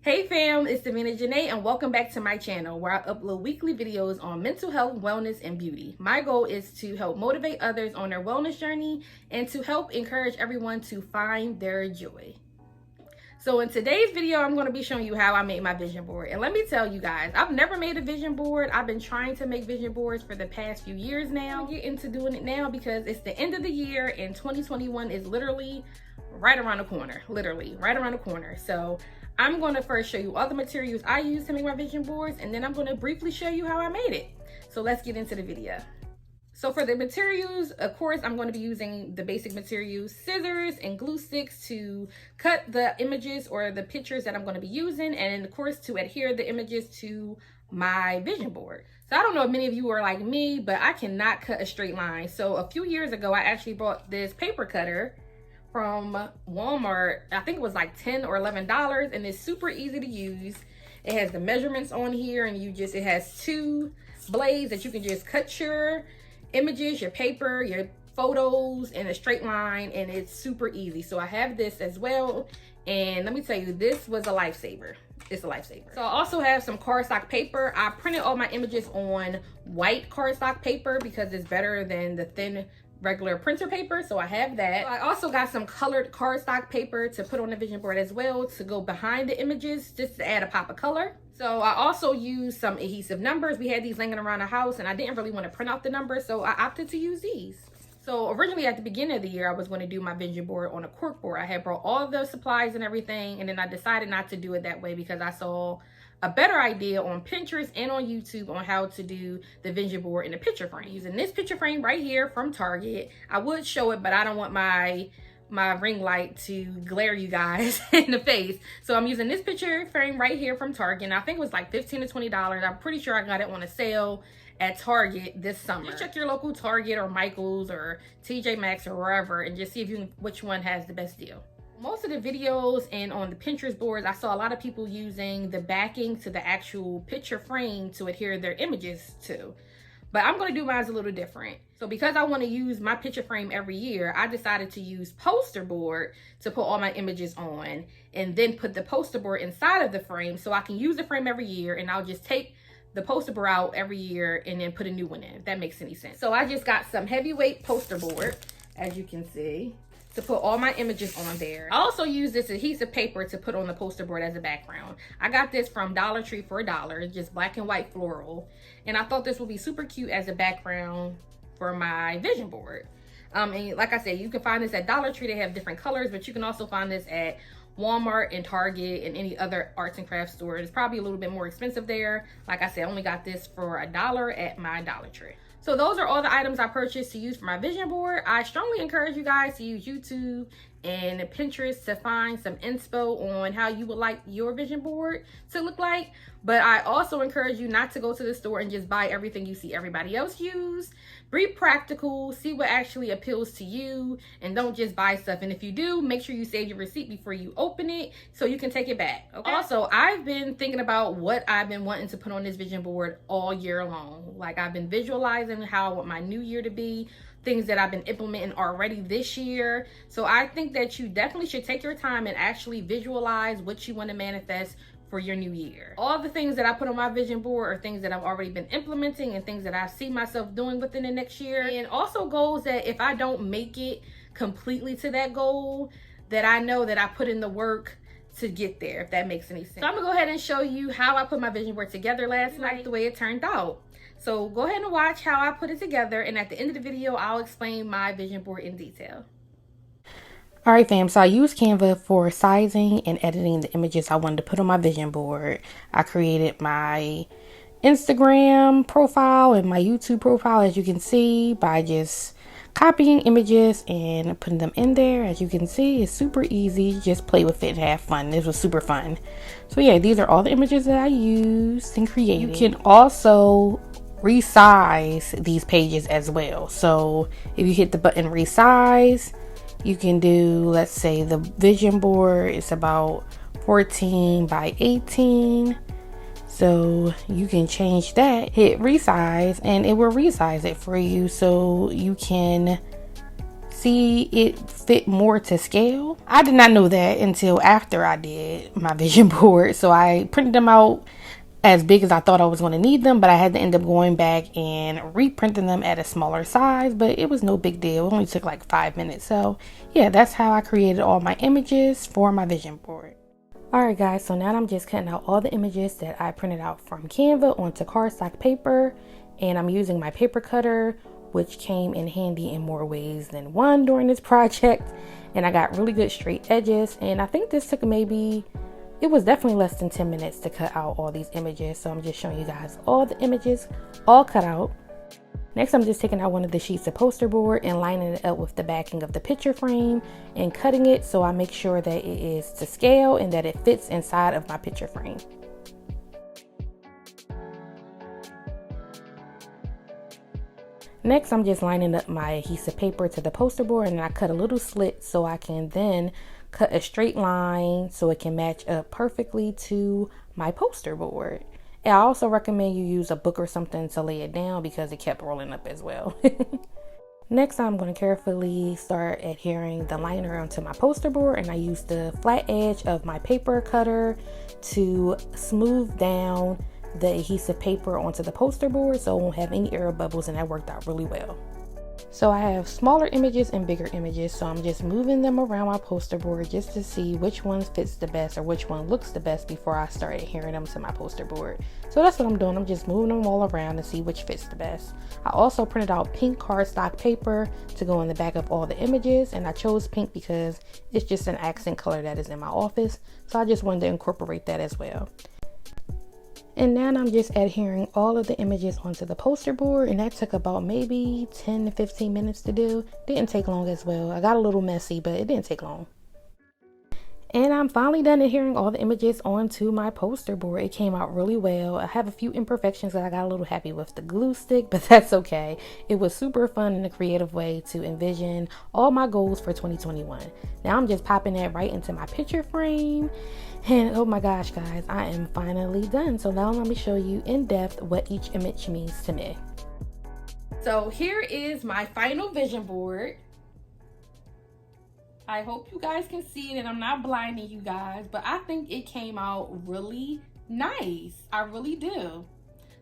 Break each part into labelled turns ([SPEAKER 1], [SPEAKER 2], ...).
[SPEAKER 1] Hey fam, it's Devina Janae and welcome back to my channel where I upload weekly videos on mental health, wellness, and beauty. My goal is to help motivate others on their wellness journey and to help encourage everyone to find their joy. So in today's video, I'm going to be showing you how I made my vision board. And let me tell you guys, I've never made a vision board. I've been trying to make vision boards for the past few years now. I'm get into doing it now because it's the end of the year and 2021 is literally right around the corner, So I'm going to first show you all the materials I use to make my vision boards, and then I'm going to briefly show you how I made it. So let's get into the video. So for the materials, of course, I'm going to be using the basic materials, scissors and glue sticks to cut the images or the pictures that I'm going to be using, and of course to adhere the images to my vision board. So I don't know if many of you are like me, but I cannot cut a straight line. So a few years ago, I actually bought this paper cutter from Walmart. I think it was like $10 or $11, and it's super easy to use. It has the measurements on here, and it has two blades that you can just cut your images, your paper, your photos in a straight line, and it's super easy. So I have this as well, and let me tell you, this was a lifesaver. It's a lifesaver. So I also have some cardstock paper. I printed all my images on white cardstock paper because it's better than the thin regular printer paper, so I have that. I also got some colored cardstock paper to put on the vision board as well to go behind the images, just to add a pop of color. So I also used some adhesive numbers. We had these laying around the house and I didn't really want to print out the numbers, so I opted to use these. So originally at the beginning of the year, I was going to do my vision board on a cork board. I had brought all the supplies and everything, and then I decided not to do it that way because I saw a better idea on Pinterest and on YouTube on how to do the vision board in a picture frame. Using this picture frame right here from Target. I would show it, but I don't want my ring light to glare you guys in the face. So I'm using this picture frame right here from Target, and I think it was like $15 to $20. I'm pretty sure I got it on a sale at Target this summer. Just check your local Target or Michael's or TJ Maxx or wherever and just see if which one has the best deal. Most of the videos and on the Pinterest boards, I saw a lot of people using the backing to the actual picture frame to adhere their images to. But I'm going to do mine a little different. So because I want to use my picture frame every year, I decided to use poster board to put all my images on and then put the poster board inside of the frame so I can use the frame every year, and I'll just take the poster board out every year and then put a new one in, if that makes any sense. So I just got some heavyweight poster board, as you can see, to put all my images on there. I also use this adhesive paper to put on the poster board as a background. I got this from Dollar Tree for $1, just black and white floral. And I thought this would be super cute as a background for my vision board. And like I said, you can find this at Dollar Tree. They have different colors, but you can also find this at Walmart and Target and any other arts and crafts store. It's probably a little bit more expensive there. Like I said, I only got this for $1 at my Dollar Tree. So those are all the items I purchased to use for my vision board. I strongly encourage you guys to use YouTube and Pinterest to find some inspo on how you would like your vision board to look like. But I also encourage you not to go to the store and just buy everything you see everybody else use. Be practical, see what actually appeals to you, and don't just buy stuff. And if you do, make sure you save your receipt before you open it so you can take it back. Okay? Also, I've been thinking about what I've been wanting to put on this vision board all year long. Like, I've been visualizing how I want my new year to be, things that I've been implementing already this year. So I think that you definitely should take your time and actually visualize what you want to manifest for your new year. All the things that I put on my vision board are things that I've already been implementing and things that I see myself doing within the next year. And also goals that if I don't make it completely to that goal, that I know that I put in the work to get there, if that makes any sense. So I'm gonna go ahead and show you how I put my vision board together last night, the way it turned out. So go ahead and watch how I put it together, and at the end of the video, I'll explain my vision board in detail. All right, fam, so I used Canva for sizing and editing the images I wanted to put on my vision board. I created my Instagram profile and my YouTube profile, as you can see, by just copying images and putting them in there. As you can see, it's super easy. Just play with it and have fun. This was super fun. So yeah, these are all the images that I used and created. You can also resize these pages as well. So if you hit the button resize, you can do, let's say the vision board is about 14 by 18. So you can change that, hit resize, and it will resize it for you so you can see it fit more to scale. I did not know that until after I did my vision board. So I printed them out as big as I thought I was going to need them, but I had to end up going back and reprinting them at a smaller size, but it was no big deal. It only took like 5 minutes. So yeah, that's how I created all my images for my vision board. Alright guys, so now I'm just cutting out all the images that I printed out from Canva onto cardstock paper, and I'm using my paper cutter, which came in handy in more ways than one during this project. And I got really good straight edges, and I think this took it was definitely less than 10 minutes to cut out all these images. So I'm just showing you guys all the images all cut out. Next, I'm just taking out one of the sheets of poster board and lining it up with the backing of the picture frame and cutting it so I make sure that it is to scale and that it fits inside of my picture frame. Next, I'm just lining up my adhesive paper to the poster board, and I cut a little slit so I can then cut a straight line so it can match up perfectly to my poster board. And I also recommend you use a book or something to lay it down because it kept rolling up as well. Next, I'm going to carefully start adhering the liner onto my poster board, and I use the flat edge of my paper cutter to smooth down the adhesive paper onto the poster board so it won't have any air bubbles, and that worked out really well. So I have smaller images and bigger images, so I'm just moving them around my poster board just to see which one fits the best or which one looks the best before I start adhering them to my poster board. So that's what I'm doing. I'm just moving them all around to see which fits the best. I also printed out pink cardstock paper to go in the back of all the images, and I chose pink because it's just an accent color that is in my office, so I just wanted to incorporate that as well. And now I'm just adhering all of the images onto the poster board, and that took about maybe 10 to 15 minutes to do. Didn't take long as well. I got a little messy, but it didn't take long. And I'm finally done adhering all the images onto my poster board. It came out really well. I have a few imperfections that I got a little happy with the glue stick, but that's okay. It was super fun in a creative way to envision all my goals for 2021. Now I'm just popping that right into my picture frame. And oh my gosh, guys, I am finally done. So now let me show you in depth what each image means to me. So here is my final vision board. I hope you guys can see it and I'm not blinding you guys, but I think it came out really nice. I really do.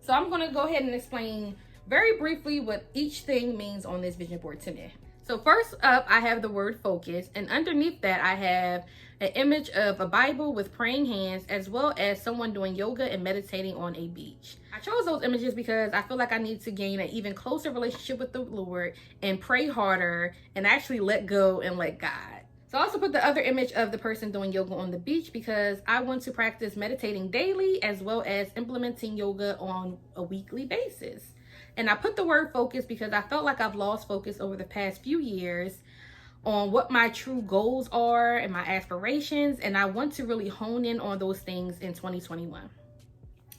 [SPEAKER 1] So I'm going to go ahead and explain very briefly what each thing means on this vision board to me. So first up, I have the word focus, and underneath that I have an image of a Bible with praying hands, as well as someone doing yoga and meditating on a beach. I chose those images because I feel like I need to gain an even closer relationship with the Lord and pray harder and actually let go and let God. So I also put the other image of the person doing yoga on the beach because I want to practice meditating daily as well as implementing yoga on a weekly basis. And I put the word focus because I felt like I've lost focus over the past few years on what my true goals are and my aspirations, and I want to really hone in on those things in 2021.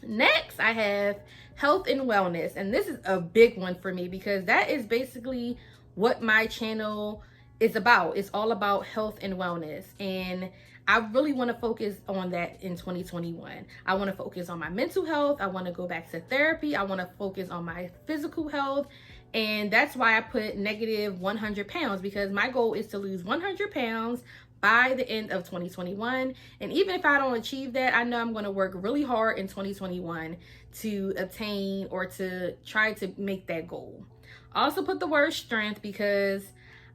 [SPEAKER 1] Next, I have health and wellness, and this is a big one for me because that is basically what my channel is about. It's all about health and wellness, and I really want to focus on that in 2021. I want to focus on my mental health. I want to go back to therapy. I want to focus on my physical health. And that's why I put negative 100 pounds, because my goal is to lose 100 pounds by the end of 2021. And even if I don't achieve that, I know I'm going to work really hard in 2021 to attain or to try to make that goal. I also put the word strength because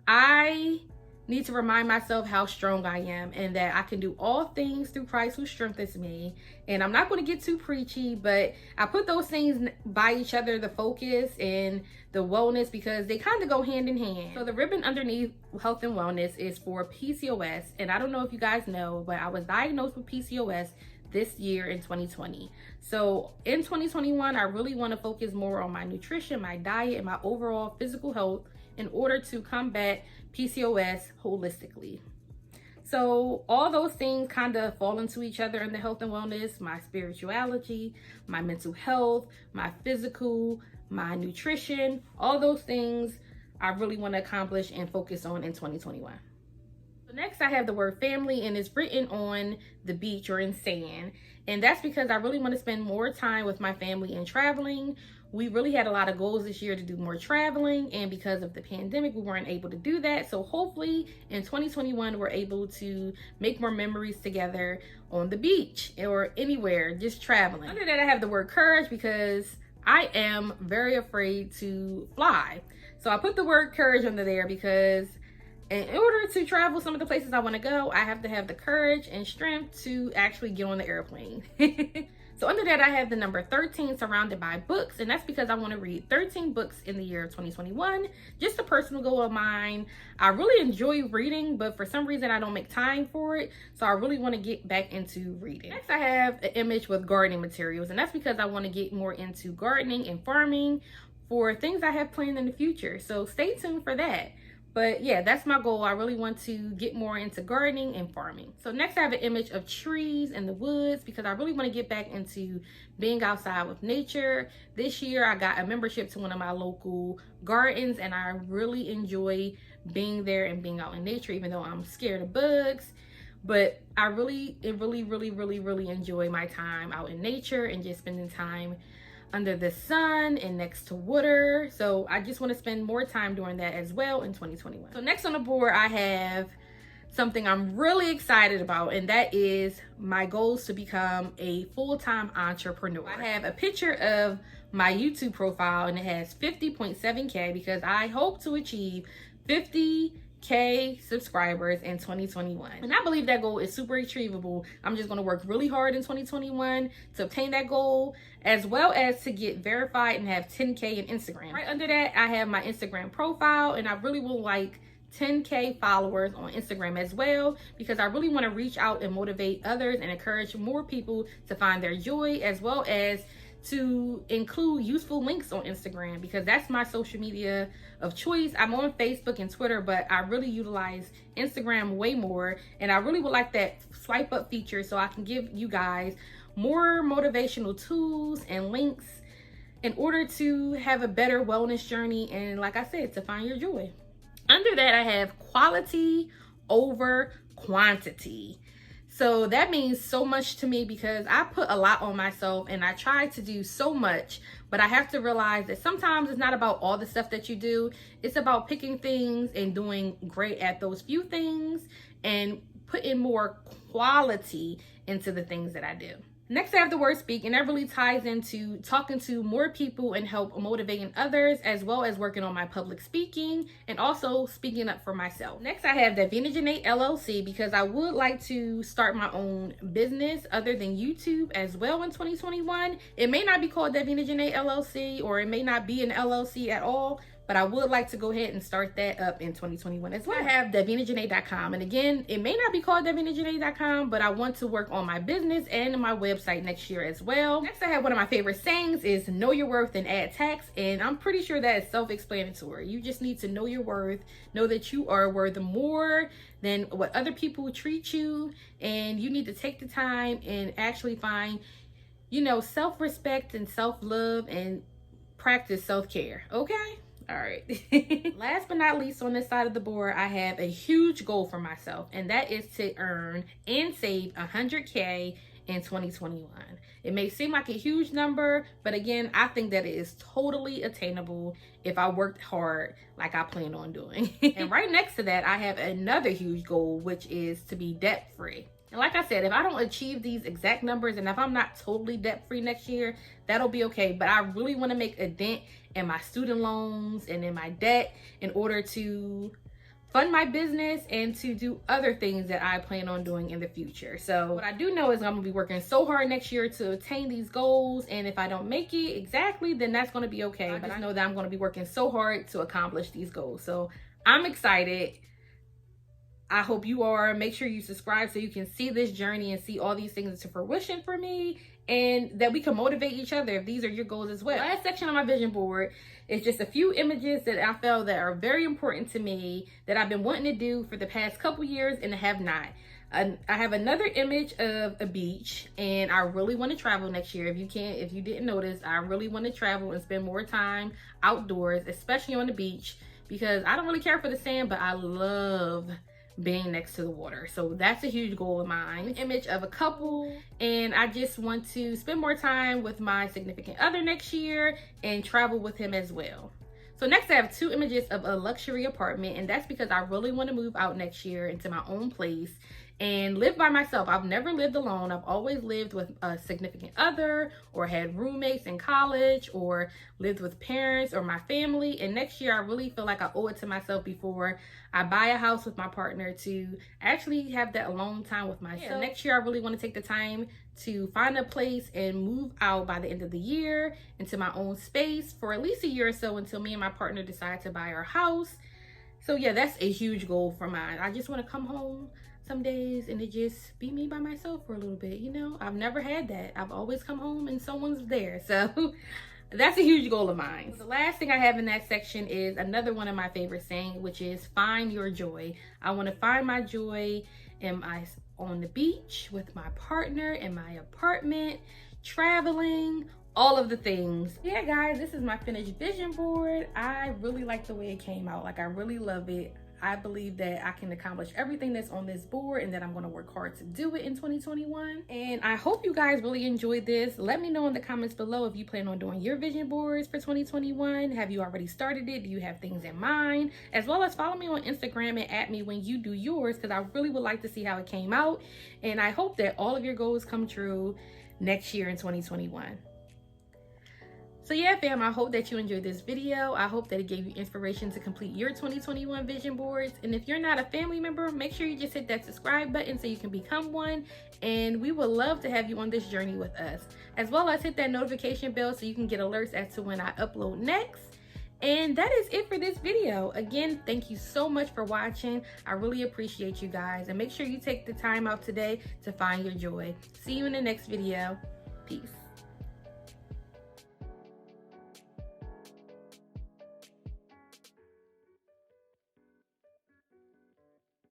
[SPEAKER 1] I need to remind myself how strong I am and that I can do all things through Christ who strengthens me. And I'm not going to get too preachy, but I put those things by each other, the focus and the wellness, because they kind of go hand in hand. So the ribbon underneath health and wellness is for PCOS. And I don't know if you guys know, but I was diagnosed with PCOS this year in 2020. So in 2021, I really want to focus more on my nutrition, my diet, and my overall physical health in order to combat PCOS holistically. So all those things kind of fall into each other in the health and wellness: my spirituality, my mental health, my physical, my nutrition, all those things I really want to accomplish and focus on in 2021. Next, I have the word family, and it's written on the beach or in sand. And that's because I really want to spend more time with my family and traveling. We really had a lot of goals this year to do more traveling, and because of the pandemic, we weren't able to do that. So hopefully in 2021, we're able to make more memories together on the beach or anywhere, just traveling. Under that, I have the word courage because I am very afraid to fly. So I put the word courage under there because in order to travel some of the places I want to go, I have to have the courage and strength to actually get on the airplane. So under that, I have the number 13 surrounded by books, and that's because I want to read 13 books in the year of 2021. Just a personal goal of mine. I really enjoy reading, but for some reason I don't make time for it, so I really want to get back into reading. Next, I have an image with gardening materials, and that's because I want to get more into gardening and farming for things I have planned in the future. So stay tuned for that. But yeah, that's my goal. I really want to get more into gardening and farming. So next I have an image of trees in the woods because I really want to get back into being outside with nature. This year I got a membership to one of my local gardens, and I really enjoy being there and being out in nature, even though I'm scared of bugs. But I really enjoy my time out in nature and just spending time under the sun and next to water. So I just want to spend more time doing that as well in 2021. So next on the board, I have something I'm really excited about, and that is my goals to become a full-time entrepreneur. I have a picture of my YouTube profile, and it has 50.7K because I hope to achieve 50K subscribers in 2021. And I believe that goal is super achievable. I'm just going to work really hard in 2021 to obtain that goal, as well as to get verified and have 10K in Instagram. Right under that, I have my Instagram profile, and I really would like 10K followers on Instagram as well, because I really want to reach out and motivate others and encourage more people to find their joy, as well as to include useful links on Instagram, because that's my social media of choice. I'm on Facebook and Twitter, but I really utilize Instagram way more, and I really would like that swipe up feature so I can give you guys more motivational tools and links in order to have a better wellness journey, and like I said, to find your joy. Under that, I have quality over quantity. So that means so much to me because I put a lot on myself and I try to do so much, but I have to realize that sometimes it's not about all the stuff that you do. It's about picking things and doing great at those few things and putting more quality into the things that I do. Next, I have the word speak, and that really ties into talking to more people and help motivating others, as well as working on my public speaking and also speaking up for myself. Next, I have Devina LLC because I would like to start my own business other than YouTube as well in 2021. It may not be called Devina LLC, or it may not be an LLC at all, but I would like to go ahead and start that up in 2021 as well. I have DevinaJanae.com, and again, it may not be called DevinaJanae.com, but I want to work on my business and my website next year as well. Next, I have one of my favorite sayings is know your worth and add tax, and I'm pretty sure that is self-explanatory. You just need to know your worth, know that you are worth more than what other people treat you, and you need to take the time and actually find, self-respect and self-love and practice self-care, okay? All right. Last but not least, on this side of the board, I have a huge goal for myself, and that is to earn and save 100K in 2021. It may seem like a huge number, but again, I think that it is totally attainable if I worked hard like I plan on doing. And right next to that, I have another huge goal, which is to be debt-free. And like I said, if I don't achieve these exact numbers and if I'm not totally debt-free next year, that'll be okay. But I really want to make a dent in my student loans and in my debt in order to fund my business and to do other things that I plan on doing in the future. So what I do know is I'm going to be working so hard next year to attain these goals. And if I don't make it exactly, then that's going to be okay. But I know that I'm going to be working so hard to accomplish these goals. So I'm excited. I hope you are. Make sure you subscribe so you can see this journey and see all these things to fruition for me, and that we can motivate each other if these are your goals as well. The last section on my vision board is just a few images that I felt that are very important to me that I've been wanting to do for the past couple years and have not. I have another image of a beach, and I really want to travel next year. If you didn't notice, I really want to travel and spend more time outdoors, especially on the beach, because I don't really care for the sand, but I love being next to the water. So that's a huge goal of mine. An image of a couple, and I just want to spend more time with my significant other next year and travel with him as well. So next I have 2 images of a luxury apartment, and that's because I really want to move out next year into my own place and live by myself. I've never lived alone. I've always lived with a significant other, or had roommates in college, or lived with parents or my family. And next year I really feel like I owe it to myself before I buy a house with my partner to actually have that alone time with myself. Yeah, next year I really want to take the time to find a place and move out by the end of the year into my own space for at least a year or so, until me and my partner decide to buy our house. So yeah, that's a huge goal for mine. I just want to come home some days and it just be me by myself for a little bit. You know, I've never had that. I've always come home and someone's there. So that's a huge goal of mine. So the last thing I have in that section is another one of my favorite saying, which is find your joy. I want to find my joy on the beach with my partner, in my apartment, traveling, all of the things. Yeah guys, this is my finished vision board. I really like the way it came out. Like, I really love it. I believe that I can accomplish everything that's on this board, and that I'm going to work hard to do it in 2021. And I hope you guys really enjoyed this. Let me know in the comments below if you plan on doing your vision boards for 2021. Have you already started it? Do you have things in mind? As well as follow me on Instagram and @ me when you do yours, because I really would like to see how it came out. And I hope that all of your goals come true next year in 2021. So yeah, fam, I hope that you enjoyed this video. I hope that it gave you inspiration to complete your 2021 vision boards. And if you're not a family member, make sure you just hit that subscribe button so you can become one. And we would love to have you on this journey with us. As well as hit that notification bell so you can get alerts as to when I upload next. And that is it for this video. Again, thank you so much for watching. I really appreciate you guys. And make sure you take the time out today to find your joy. See you in the next video. Peace.